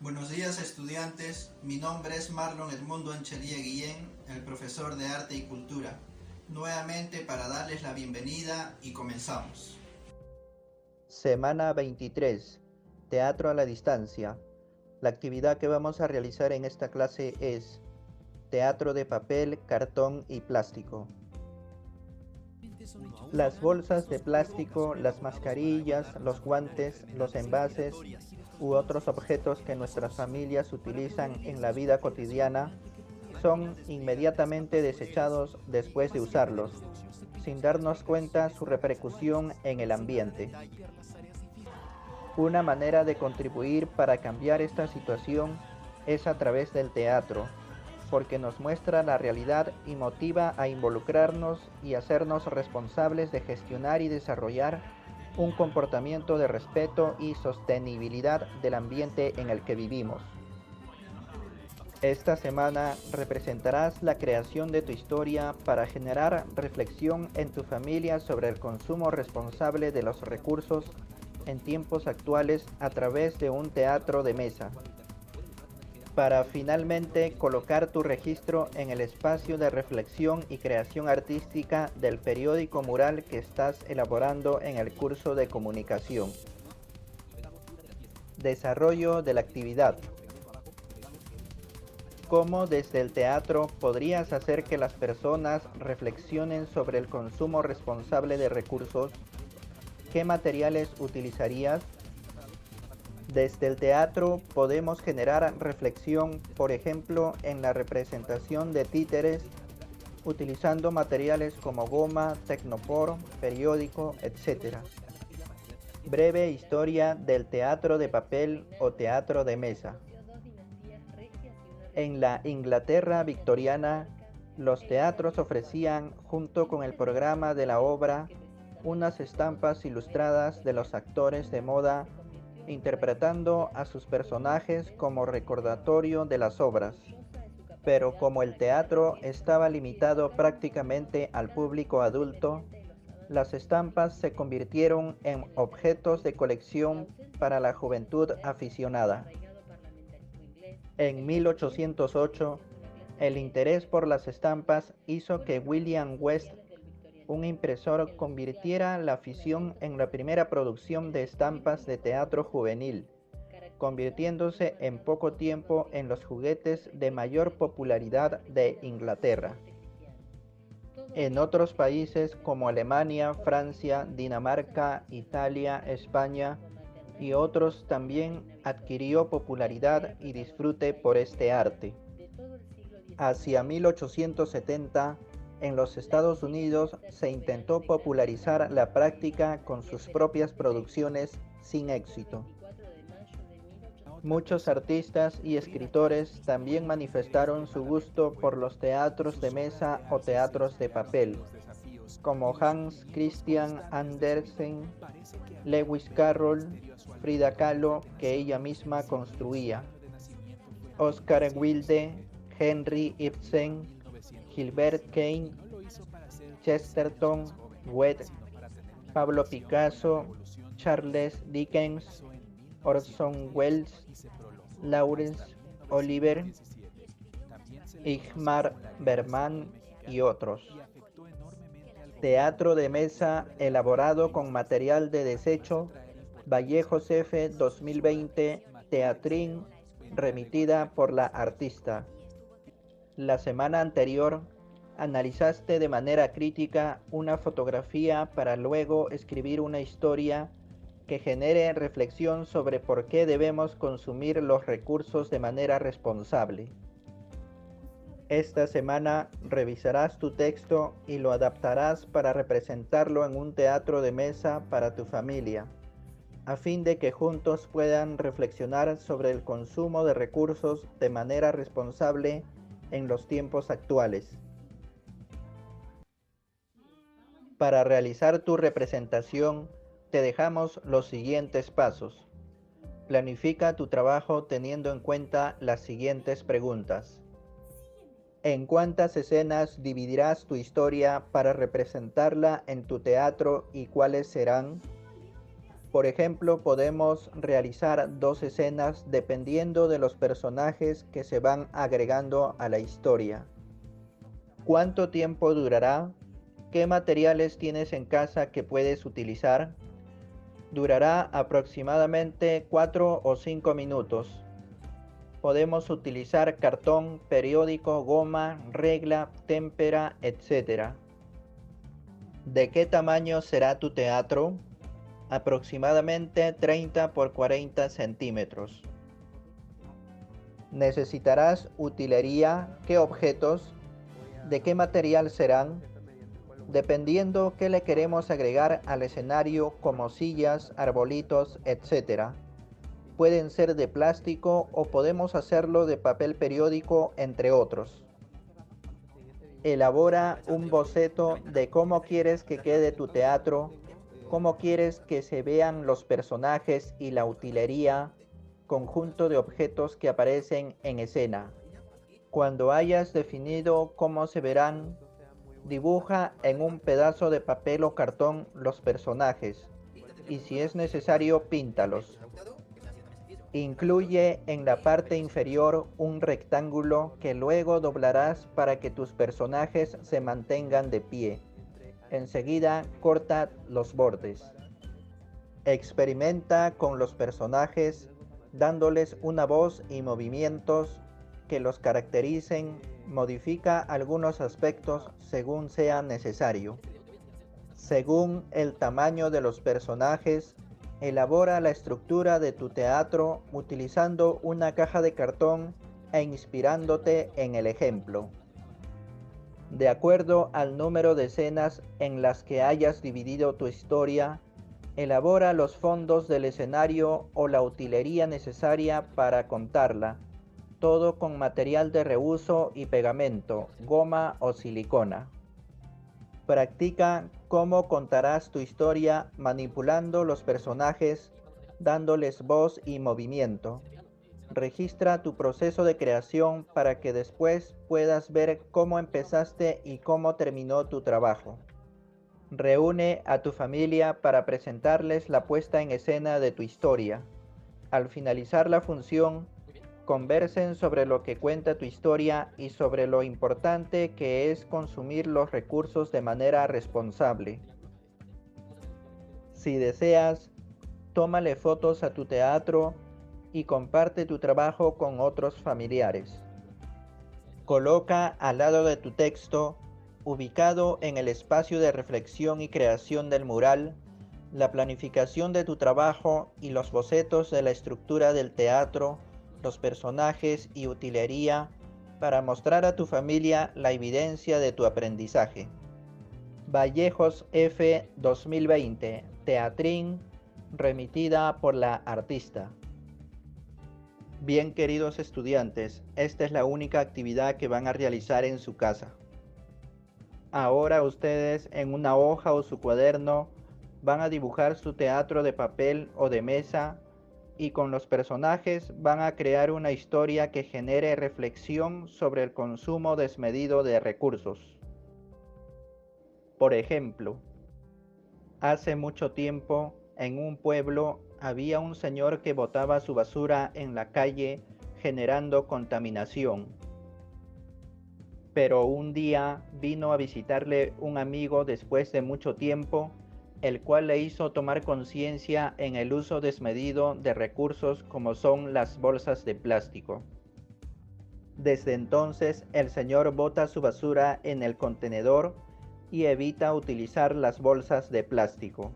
Buenos días estudiantes, mi nombre es Marlon Edmundo Anchería Guillén, el profesor de Arte y Cultura, nuevamente para darles la bienvenida y comenzamos. Semana 23. Teatro a la distancia. La actividad que vamos a realizar en esta clase es teatro de papel, cartón y plástico. Las bolsas de plástico, las mascarillas, los guantes, los envases u otros objetos que nuestras familias utilizan en la vida cotidiana son inmediatamente desechados después de usarlos, sin darnos cuenta su repercusión en el ambiente. Una manera de contribuir para cambiar esta situación es a través del teatro, porque nos muestra la realidad y motiva a involucrarnos y hacernos responsables de gestionar y desarrollar un comportamiento de respeto y sostenibilidad del ambiente en el que vivimos. Esta semana representarás la creación de tu historia para generar reflexión en tu familia sobre el consumo responsable de los recursos en tiempos actuales a través de un teatro de mesa, para finalmente colocar tu registro en el espacio de reflexión y creación artística del periódico mural que estás elaborando en el curso de comunicación. Desarrollo de la actividad. ¿Cómo desde el teatro podrías hacer que las personas reflexionen sobre el consumo responsable de recursos? ¿Qué materiales utilizarías? Desde el teatro podemos generar reflexión, por ejemplo, en la representación de títeres, utilizando materiales como goma, tecnopor, periódico, etc. Breve historia del teatro de papel o teatro de mesa. En la Inglaterra victoriana, los teatros ofrecían, junto con el programa de la obra, unas estampas ilustradas de los actores de moda interpretando a sus personajes como recordatorio de las obras. Pero como el teatro estaba limitado prácticamente al público adulto, las estampas se convirtieron en objetos de colección para la juventud aficionada. En 1808, el interés por las estampas hizo que William West, un impresor, convirtiera la afición en la primera producción de estampas de teatro juvenil, convirtiéndose en poco tiempo en los juguetes de mayor popularidad de Inglaterra. En otros países como Alemania, Francia, Dinamarca, Italia, España y otros también adquirió popularidad y disfrute por este arte. Hacia 1870, en los Estados Unidos se intentó popularizar la práctica con sus propias producciones sin éxito. Muchos artistas y escritores también manifestaron su gusto por los teatros de mesa o teatros de papel, como Hans Christian Andersen, Lewis Carroll, Frida Kahlo, que ella misma construía, Oscar Wilde, Henry Ibsen, Gilbert Keane, Chesterton, Goethe, Pablo Picasso, Charles Dickens, Orson Welles, Laurence Olivier, Ingmar Bergman y otros. Teatro de mesa elaborado con material de desecho, Vallejos F 2020, Teatrín, remitida por la artista. La semana anterior analizaste de manera crítica una fotografía para luego escribir una historia que genere reflexión sobre por qué debemos consumir los recursos de manera responsable. Esta semana revisarás tu texto y lo adaptarás para representarlo en un teatro de mesa para tu familia, a fin de que juntos puedan reflexionar sobre el consumo de recursos de manera responsable en los tiempos actuales. Para realizar tu representación, te dejamos los siguientes pasos. Planifica tu trabajo teniendo en cuenta las siguientes preguntas. ¿En cuántas escenas dividirás tu historia para representarla en tu teatro y cuáles serán? Por ejemplo, podemos realizar 2 escenas dependiendo de los personajes que se van agregando a la historia. ¿Cuánto tiempo durará? ¿Qué materiales tienes en casa que puedes utilizar? Durará aproximadamente 4 o 5 minutos. Podemos utilizar cartón, periódico, goma, regla, témpera, etc. ¿De qué tamaño será tu teatro? Aproximadamente 30 por 40 centímetros. Necesitarás utilería. ¿Qué objetos? ¿De qué material serán? Dependiendo qué le queremos agregar al escenario, como sillas, arbolitos, etc. Pueden ser de plástico o podemos hacerlo de papel periódico, entre otros. Elabora un boceto de cómo quieres que quede tu teatro, cómo quieres que se vean los personajes y la utilería, conjunto de objetos que aparecen en escena. Cuando hayas definido cómo se verán, dibuja en un pedazo de papel o cartón los personajes y si es necesario píntalos. Incluye en la parte inferior un rectángulo que luego doblarás para que tus personajes se mantengan de pie. Enseguida corta los bordes. Experimenta con los personajes dándoles una voz y movimientos que los caractericen. Modifica algunos aspectos según sea necesario. Según el tamaño de los personajes, elabora la estructura de tu teatro utilizando una caja de cartón e inspirándote en el ejemplo. De acuerdo al número de escenas en las que hayas dividido tu historia, elabora los fondos del escenario o la utilería necesaria para contarla, todo con material de reuso y pegamento, goma o silicona. Practica cómo contarás tu historia manipulando los personajes, dándoles voz y movimiento. Registra tu proceso de creación para que después puedas ver cómo empezaste y cómo terminó tu trabajo. Reúne a tu familia para presentarles la puesta en escena de tu historia. Al finalizar la función, conversen sobre lo que cuenta tu historia y sobre lo importante que es consumir los recursos de manera responsable. Si deseas, tómale fotos a tu teatro y comparte tu trabajo con otros familiares. Coloca al lado de tu texto, ubicado en el espacio de reflexión y creación del mural, la planificación de tu trabajo y los bocetos de la estructura del teatro, los personajes y utilería para mostrar a tu familia la evidencia de tu aprendizaje. Vallejos F. 2020, Teatrín, remitida por la artista. Bien, queridos estudiantes, esta es la única actividad que van a realizar en su casa. Ahora ustedes en una hoja o su cuaderno van a dibujar su teatro de papel o de mesa y con los personajes van a crear una historia que genere reflexión sobre el consumo desmedido de recursos. Por ejemplo, hace mucho tiempo en un pueblo había un señor que botaba su basura en la calle generando contaminación. Pero un día vino a visitarle un amigo después de mucho tiempo, el cual le hizo tomar conciencia en el uso desmedido de recursos como son las bolsas de plástico. Desde entonces el señor bota su basura en el contenedor y evita utilizar las bolsas de plástico.